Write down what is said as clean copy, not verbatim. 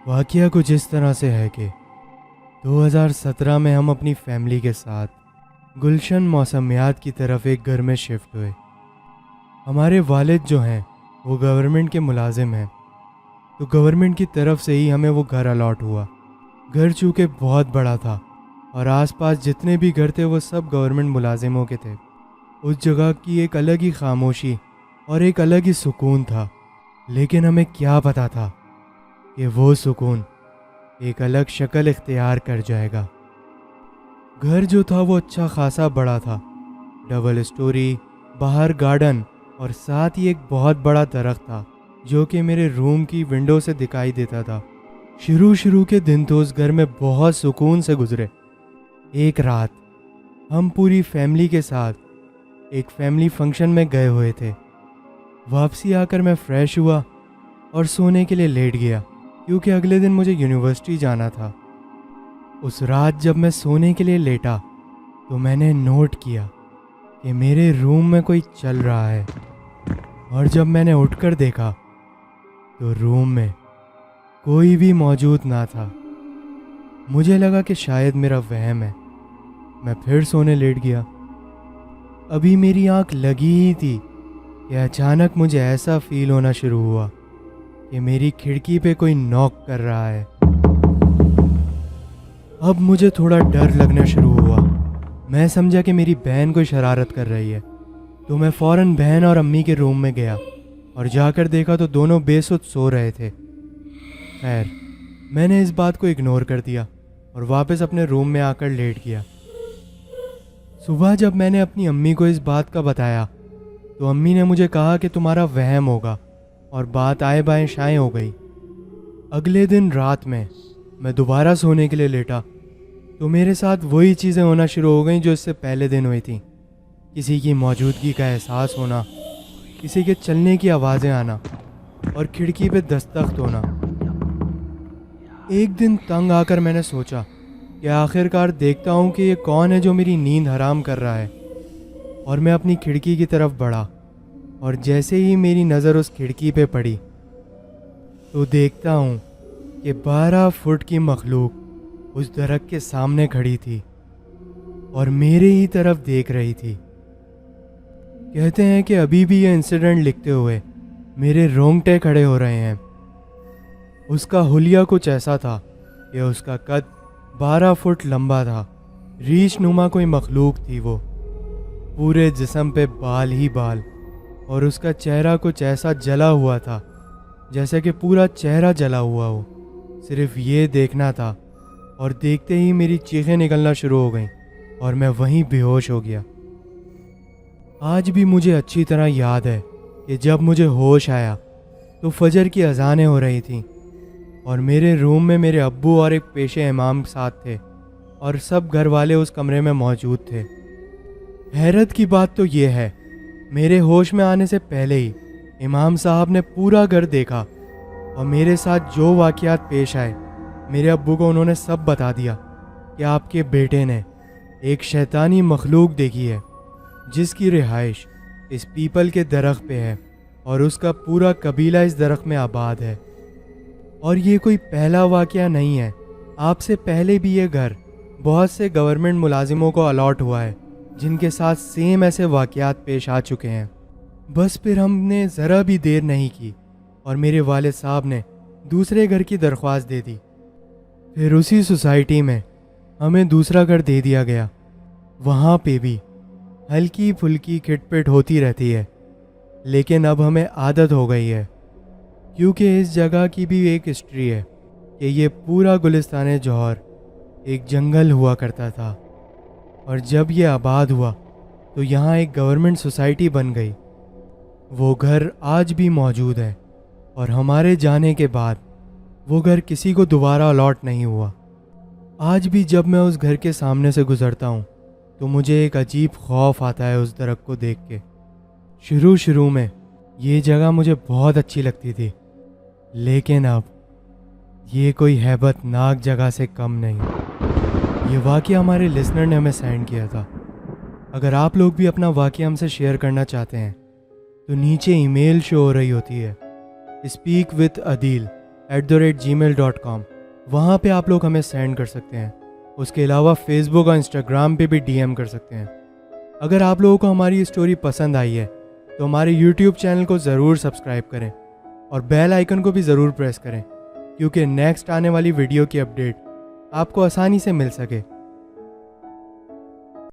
واقعہ کچھ اس طرح سے ہے کہ 2017 میں ہم اپنی فیملی کے ساتھ گلشن موسمیات کی طرف ایک گھر میں شفٹ ہوئے۔ ہمارے والد جو ہیں وہ گورنمنٹ کے ملازم ہیں، تو گورنمنٹ کی طرف سے ہی ہمیں وہ گھر الاٹ ہوا۔ گھر چونکہ بہت بڑا تھا اور آس پاس جتنے بھی گھر تھے وہ سب گورنمنٹ ملازموں کے تھے۔ اس جگہ کی ایک الگ ہی خاموشی اور ایک الگ ہی سکون تھا، لیکن ہمیں کیا پتہ تھا کہ وہ سکون ایک الگ شکل اختیار کر جائے گا۔ گھر جو تھا وہ اچھا خاصا بڑا تھا، ڈبل اسٹوری، باہر گارڈن اور ساتھ ہی ایک بہت بڑا درخت تھا جو کہ میرے روم کی ونڈو سے دکھائی دیتا تھا۔ شروع کے دن تو اس گھر میں بہت سکون سے گزرے۔ ایک رات ہم پوری فیملی کے ساتھ ایک فیملی فنکشن میں گئے ہوئے تھے۔ واپسی آ کر میں فریش ہوا اور سونے کے لیے لیٹ گیا کیونکہ اگلے دن مجھے یونیورسٹی جانا تھا۔ اس رات جب میں سونے کے لیے لیٹا تو میں نے نوٹ کیا کہ میرے روم میں کوئی چل رہا ہے، اور جب میں نے اٹھ کر دیکھا تو روم میں کوئی بھی موجود نہ تھا۔ مجھے لگا کہ شاید میرا وہم ہے۔ میں پھر سونے لیٹ گیا۔ ابھی میری آنکھ لگی ہی تھی کہ اچانک مجھے ایسا فیل ہونا شروع ہوا کہ میری کھڑکی پہ کوئی نوک کر رہا ہے۔ اب مجھے تھوڑا ڈر لگنا شروع ہوا۔ میں سمجھا کہ میری بہن کوئی شرارت کر رہی ہے، تو میں فوراً بہن اور امی کے روم میں گیا اور جا کر دیکھا تو دونوں بے سود سو رہے تھے۔ خیر، میں نے اس بات کو اگنور کر دیا اور واپس اپنے روم میں آ کر لیٹ گیا۔ صبح جب میں نے اپنی امی کو اس بات کا بتایا تو امی نے مجھے کہا کہ تمہارا وہم ہوگا، اور بات آئے بائیں شائیں ہو گئی۔ اگلے دن رات میں دوبارہ سونے کے لیے لیٹا تو میرے ساتھ وہی چیزیں ہونا شروع ہو گئیں جو اس سے پہلے دن ہوئی تھیں۔ کسی کی موجودگی کا احساس ہونا، کسی کے چلنے کی آوازیں آنا اور کھڑکی پہ دستخط ہونا۔ ایک دن تنگ آ کر میں نے سوچا کہ آخر کار دیکھتا ہوں کہ یہ کون ہے جو میری نیند حرام کر رہا ہے، اور میں اپنی کھڑکی کی طرف بڑھا، اور جیسے ہی میری نظر اس کھڑکی پہ پڑی تو دیکھتا ہوں کہ 12 فٹ کی مخلوق اس درخت کے سامنے کھڑی تھی اور میرے ہی طرف دیکھ رہی تھی۔ کہتے ہیں کہ ابھی بھی یہ انسیڈنٹ لکھتے ہوئے میرے رونگٹے کھڑے ہو رہے ہیں۔ اس کا حلیہ کچھ ایسا تھا کہ اس کا قد 12 فٹ لمبا تھا، ریچھ نما کوئی مخلوق تھی وہ، پورے جسم پہ بال ہی بال، اور اس کا چہرہ کچھ ایسا جلا ہوا تھا جیسے کہ پورا چہرہ جلا ہوا ہو۔ صرف یہ دیکھنا تھا، اور دیکھتے ہی میری چیخیں نکلنا شروع ہو گئیں اور میں وہیں بے ہوش ہو گیا۔ آج بھی مجھے اچھی طرح یاد ہے کہ جب مجھے ہوش آیا تو فجر کی اذانیں ہو رہی تھیں، اور میرے روم میں میرے ابو اور ایک پیشے امام ساتھ تھے، اور سب گھر والے اس کمرے میں موجود تھے۔ حیرت کی بات تو یہ ہے، میرے ہوش میں آنے سے پہلے ہی امام صاحب نے پورا گھر دیکھا، اور میرے ساتھ جو واقعات پیش آئے میرے ابو کو انہوں نے سب بتا دیا کہ آپ کے بیٹے نے ایک شیطانی مخلوق دیکھی ہے جس کی رہائش اس پیپل کے درخت پہ ہے، اور اس کا پورا قبیلہ اس درخت میں آباد ہے۔ اور یہ کوئی پہلا واقعہ نہیں ہے، آپ سے پہلے بھی یہ گھر بہت سے گورنمنٹ ملازموں کو الاٹ ہوا ہے جن کے ساتھ سیم ایسے واقعات پیش آ چکے ہیں۔ بس پھر ہم نے ذرا بھی دیر نہیں کی اور میرے والد صاحب نے دوسرے گھر کی درخواست دے دی۔ پھر اسی سوسائٹی میں ہمیں دوسرا گھر دے دیا گیا۔ وہاں پہ بھی ہلکی پھلکی کھٹ پٹ ہوتی رہتی ہے، لیکن اب ہمیں عادت ہو گئی ہے، کیونکہ اس جگہ کی بھی ایک ہسٹری ہے کہ یہ پورا گلستان جوہر ایک جنگل ہوا کرتا تھا، اور جب یہ آباد ہوا تو یہاں ایک گورنمنٹ سوسائٹی بن گئی۔ وہ گھر آج بھی موجود ہے، اور ہمارے جانے کے بعد وہ گھر کسی کو دوبارہ الاٹ نہیں ہوا۔ آج بھی جب میں اس گھر کے سامنے سے گزرتا ہوں تو مجھے ایک عجیب خوف آتا ہے اس درخت کو دیکھ کے۔ شروع میں یہ جگہ مجھے بہت اچھی لگتی تھی، لیکن اب یہ کوئی ہیبت ناک جگہ سے کم نہیں۔ یہ واقعہ ہمارے لسنر نے ہمیں سینڈ کیا تھا۔ اگر آپ لوگ بھی اپنا واقعہ ہم سے شیئر کرنا چاہتے ہیں تو نیچے ای میل شو ہو رہی ہوتی ہے، speakwithadil @gmail.com، وہاں پہ آپ لوگ ہمیں سینڈ کر سکتے ہیں۔ اس کے علاوہ فیس بک اور انسٹاگرام پہ بھی DM کر سکتے ہیں۔ اگر آپ لوگوں کو ہماری اسٹوری پسند آئی ہے تو ہمارے یوٹیوب چینل کو ضرور سبسکرائب کریں اور بیل آئیکن کو بھی ضرور پریس کریں، کیونکہ نیکسٹ آنے والی ویڈیو کی اپڈیٹ آپ کو آسانی سے مل سکے۔